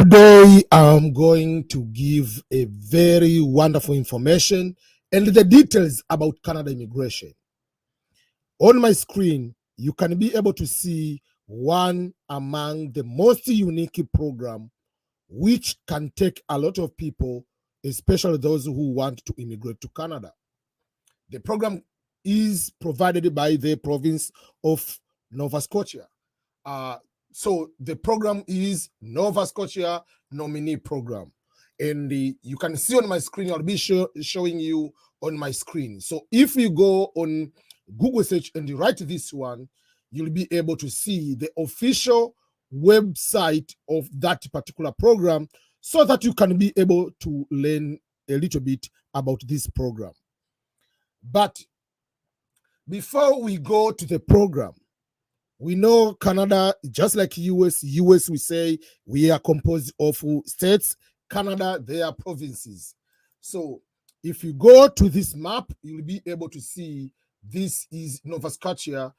Today, I'm going to give a very wonderful information and the details about Canada immigration. On my screen, you can be able to see one among the most unique program which can take a lot of people, especially those who want to immigrate to Canada. The program is provided by the province of Nova Scotia. So the program is Nova Scotia Nominee Program. And you can see on my screen, I'll be showing you on my screen. So if you go on Google search and you write this one, you'll be able to see the official website of that particular program so that you can be able to learn a little bit about this program. But before we go to the program, we know Canada, just like US, we say we are composed of states. Canada, they are provinces. So if you go to this map, you'll be able to see this is Nova Scotia,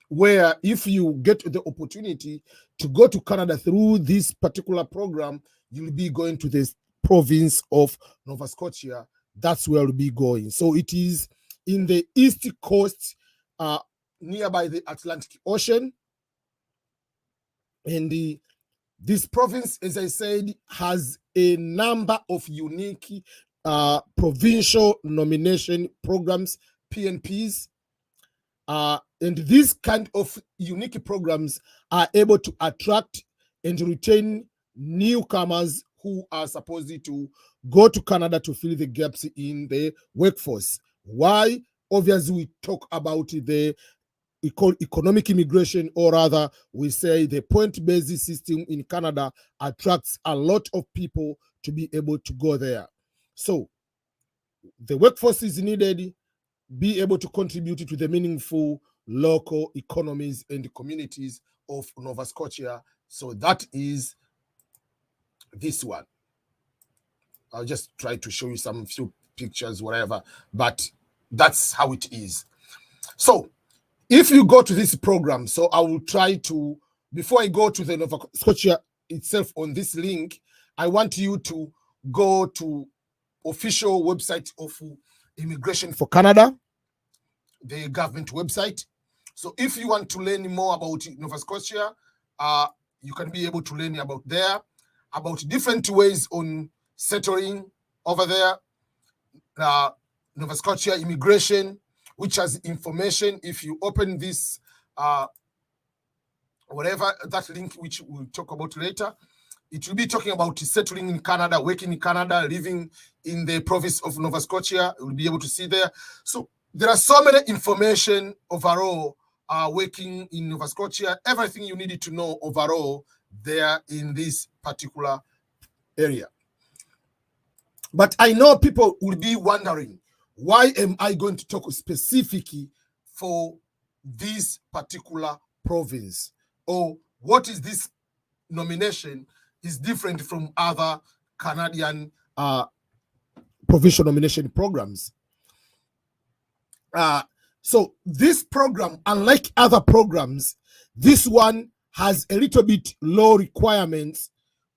where if you get the opportunity to go to Canada through this particular program, you'll be going to the province of Nova Scotia. That's where we'll be going. So it is in the east coast, nearby the Atlantic Ocean. And this province, as I said, has a number of unique provincial nomination programs, PNPs. And these kind of unique programs are able to attract and retain newcomers who are supposed to go to Canada to fill the gaps in the workforce. Why? Obviously, we talk about we call economic immigration, or rather we say the point-based system in Canada attracts a lot of people to be able to go there. So the workforce is needed, be able to contribute to the meaningful local economies and communities of Nova Scotia. So that is this one. I'll just try to show you some few pictures, whatever, but that's how it is. So if you go to this program, so I will try to, before I go to the Nova Scotia itself on this link, I want you to go to official website of Immigration for Canada, the government website. So if you want to learn more about Nova Scotia, you can be able to learn about there, about different ways on settling over there, Nova Scotia immigration, which has information. If you open this, whatever, that link, which we'll talk about later, it will be talking about settling in Canada, working in Canada, living in the province of Nova Scotia. You'll be able to see there. So there are so many information overall, working in Nova Scotia, everything you needed to know overall there in this particular area. But I know people will be wondering, why am I going to talk specifically for this particular province? Or what is this nomination is different from other Canadian provincial nomination programs? So this program, unlike other programs, this one has a little bit low requirements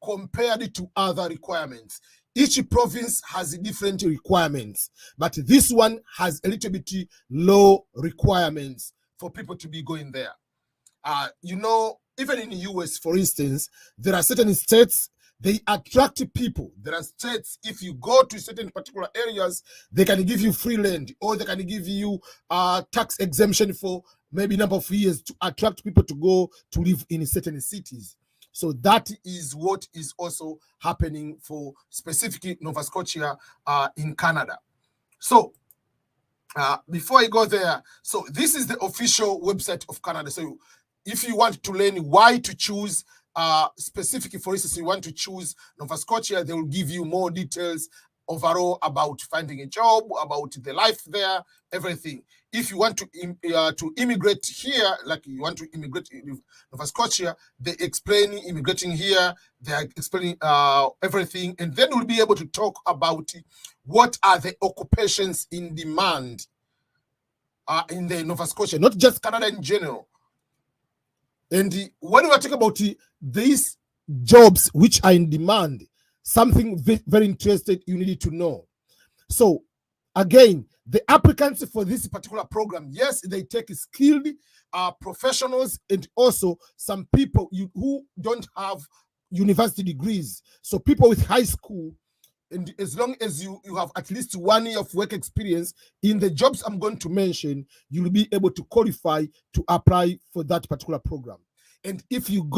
compared to other requirements. Each province has different requirements, but this one has a little bit low requirements for people to be going there. You know, even in the US, for instance, there are certain states, they attract people. There are states, if you go to certain particular areas, they can give you free land, or they can give you tax exemption for maybe a number of years to attract people to go to live in certain cities. So that is what is also happening for specifically Nova Scotia in Canada. So before I go there, so this is the official website of Canada. So if you want to learn why to choose specifically, for instance, you want to choose Nova Scotia, they will give you more details overall about finding a job, about the life there, everything. If you want to immigrate here, like you want to immigrate in Nova Scotia, they explain immigrating here, they are explaining everything, and then we'll be able to talk about what are the occupations in demand in the Nova Scotia, not just Canada in general. And when we are talking about this jobs which are in demand. Something very interesting you need to know. So again, the applicants for this particular program, yes, they take skilled professionals and also some people who don't have university degrees. So people with high school, and as long as you have at least 1 year of work experience in the jobs I'm going to mention, you'll be able to qualify to apply for that particular program. And if you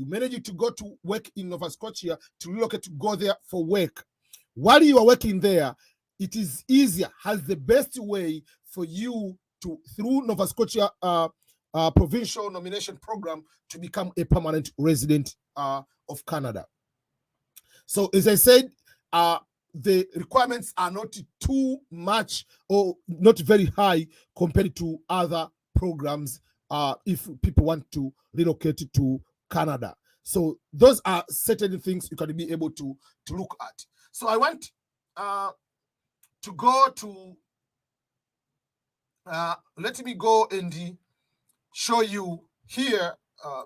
manage to go to work in Nova Scotia, to relocate, to go there for work, while you are working there, it is easier, has the best way for you to, through Nova Scotia Provincial Nomination Program, to become a permanent resident of Canada. So as I said, the requirements are not too much or not very high compared to other programs if people want to relocate to Canada. So those are certain things you can be able to look at. So I want to go to, let me go and show you here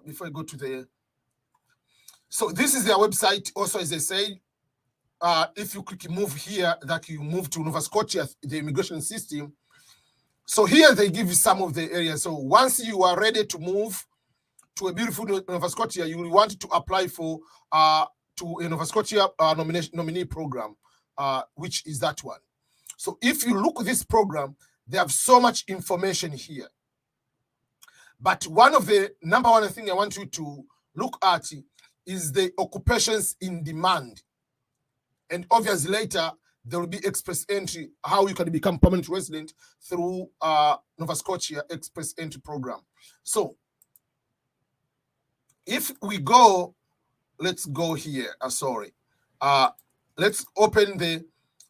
before I go to the, so this is their website also, as I said. If you click move here, that you move to Nova Scotia, the immigration system. So here they give you some of the areas. So once you are ready to move to a beautiful Nova Scotia, you will want to apply for to a Nova Scotia nominee program, which is that one. So if you look at this program, they have so much information here. But one of the number one thing I want you to look at is the occupations in demand. And obviously later, there will be express entry, how you can become permanent resident through Nova Scotia express entry program. So if we go, let's go here, let's open the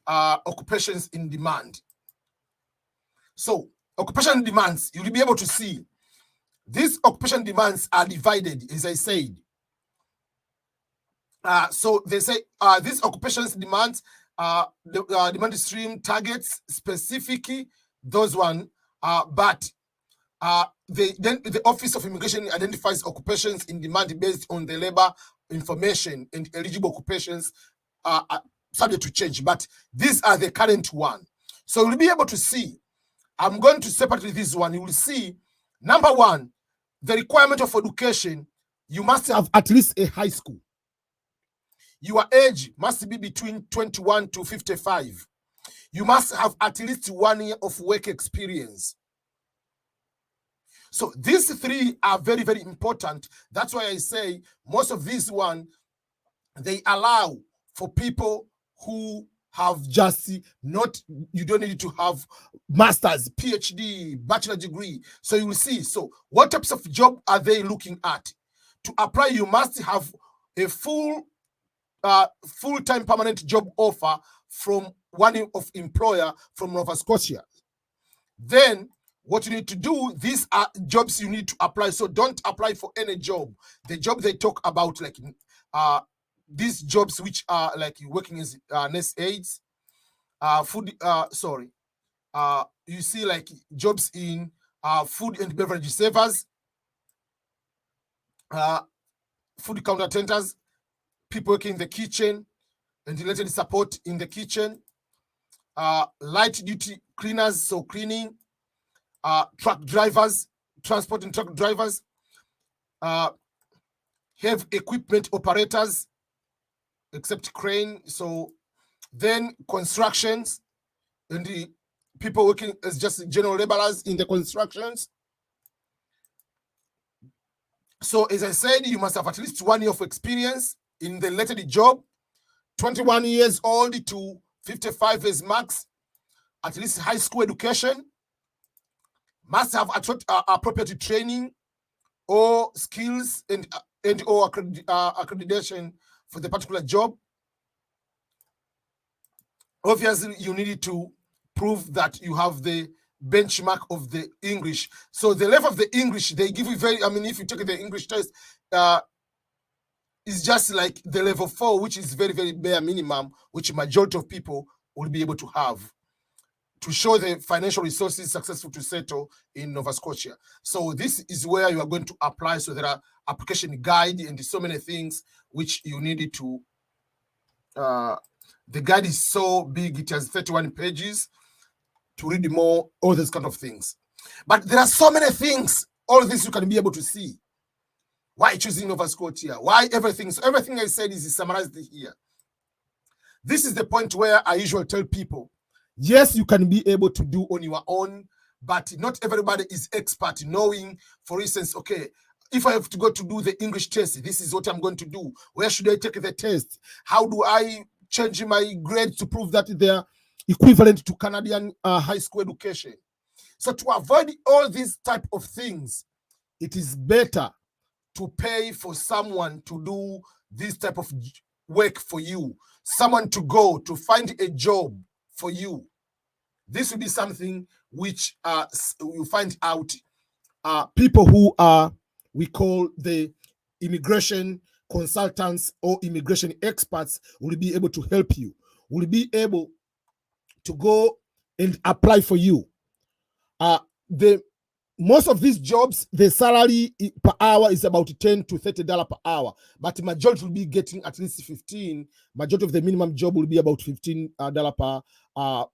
occupations in demand. So occupation demands, you'll be able to see these occupation demands are divided, as I said. So they say these occupations demands, the demand stream targets specifically those one, but then the Office of Immigration identifies occupations in demand based on the labor information, and eligible occupations are subject to change, but these are the current one. So you'll be able to see, I'm going to separately this one. You will see, number one, the requirement of education, you must have at least a high school. Your age must be between 21 to 55. You must have at least 1 year of work experience. So these three are very, very important. That's why I say most of these one, they allow for people who have just not, you don't need to have master's, PhD, bachelor degree. So you will see. So what types of job are they looking at? To apply, you must have a full-time permanent job offer from one of employer from Nova Scotia. Then what you need to do, these are jobs you need to apply. So don't apply for any job. The job they talk about, like these jobs which are like working as nurse aides, you see like jobs in food and beverage servers, food counter attendants, people working in the kitchen and related support in the kitchen, light duty cleaners, so cleaning, truck drivers, transport and truck drivers, heavy equipment operators, except crane. So then constructions, and the people working as just general laborers in the constructions. So as I said, you must have at least 1 year of experience in the related job, 21 years old to 55 as max, at least high school education, must have appropriate training or skills and or accreditation for the particular job. Obviously, you need to prove that you have the benchmark of the English. So the level of the English, they give you very, I mean, if you take the English test, it's just like the level 4, which is very, very bare minimum, which majority of people will be able to have to show the financial resources successful to settle in Nova Scotia. So this is where you are going to apply. So there are application guide and so many things which you needed to. The guide is so big, it has 31 pages to read more, all these kind of things. But there are so many things, all this you can be able to see. Why choosing Nova Scotia? Why everything? So everything I said is summarized here. This is the point where I usually tell people, yes, you can be able to do on your own, but not everybody is expert knowing, for instance, okay, if I have to go to do the English test, this is what I'm going to do. Where should I take the test? How do I change my grade to prove that they're equivalent to Canadian high school education? So to avoid all these type of things, it is better to pay for someone to do this type of work for you, someone to go to find a job for you. This will be something which you find out people who are, we call the immigration consultants or immigration experts, will be able to help you, will be able to go and apply for you. Most of these jobs, the salary per hour is about $10 to $30 per hour, but the majority will be getting at least 15. Majority of the minimum job will be about $15 per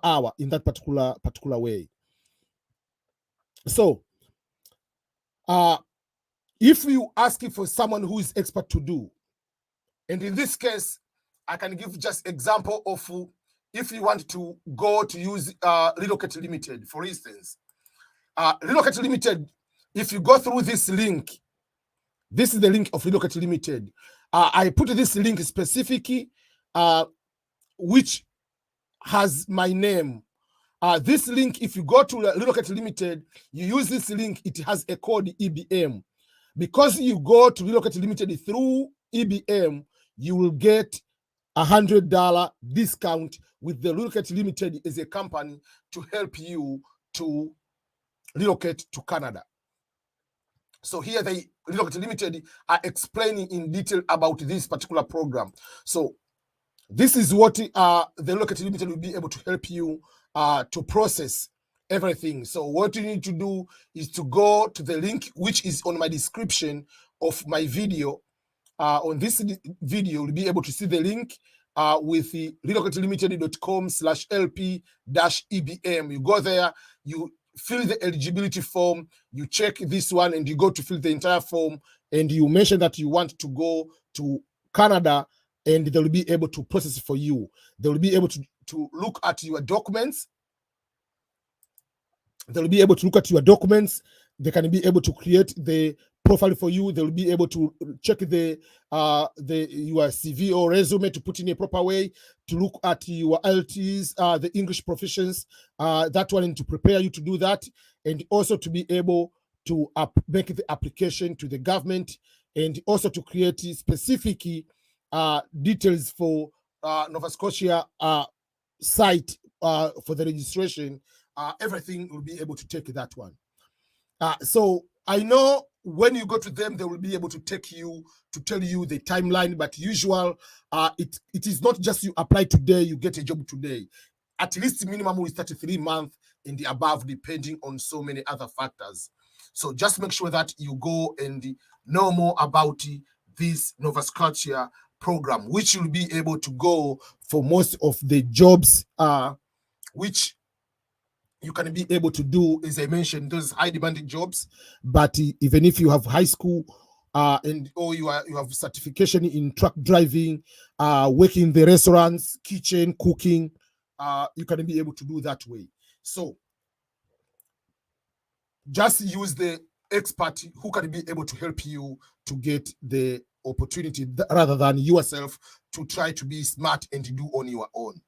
hour in that particular way. So, if you asking for someone who is expert to do, and in this case, I can give just example of if you want to go to use RelocateLtd, for instance. RelocateLtd, if you go through this link, this is the link of RelocateLtd. I put this link specifically, which has my name. This link, if you go to RelocateLtd, you use this link, it has a code EBM. Because you go to RelocateLtd through EBM, you will get $100 discount with the RelocateLtd as a company to help you to relocate to Canada. So here they RelocateLtd are explaining in detail about this particular program. So this is what the RelocateLtd will be able to help you to process everything. So what you need to do is to go to the link which is on my description of my video. On this video, you'll be able to see the link with the RelocateLtd.com/LP-EBM. You go there, you fill the eligibility form, you check this one, and you go to fill the entire form, and you mention that you want to go to Canada, and they'll be able to process it for you. They'll be able to look at your documents. They'll be able to look at your documents. They can be able to create the profile for you. They'll be able to check your CV or resume to put in a proper way, to look at your LTs, the English proficiency, that one, and to prepare you to do that, and also to be able to make the application to the government, and also to create specific details for Nova Scotia site for the registration. Everything will be able to take that one. So I know when you go to them, they will be able to take you to tell you the timeline, but usual, it is not just you apply today, you get a job today. At least minimum is 33 months and the above, depending on so many other factors. So just make sure that you go and know more about this Nova Scotia program, which you'll be able to go for most of the jobs, which you can be able to do, as I mentioned, those high demanding jobs. But even if you have high school or you have certification in truck driving, working in the restaurants, kitchen, cooking, you can be able to do that way. So just use the expert who can be able to help you to get the opportunity, rather than yourself to try to be smart and do on your own.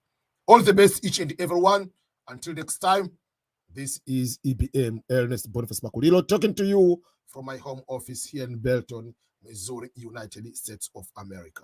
All the best, each and everyone. Until next time, this is EBM Ernest Boniface Makulilo talking to you from my home office here in Belton, Missouri, United States of America.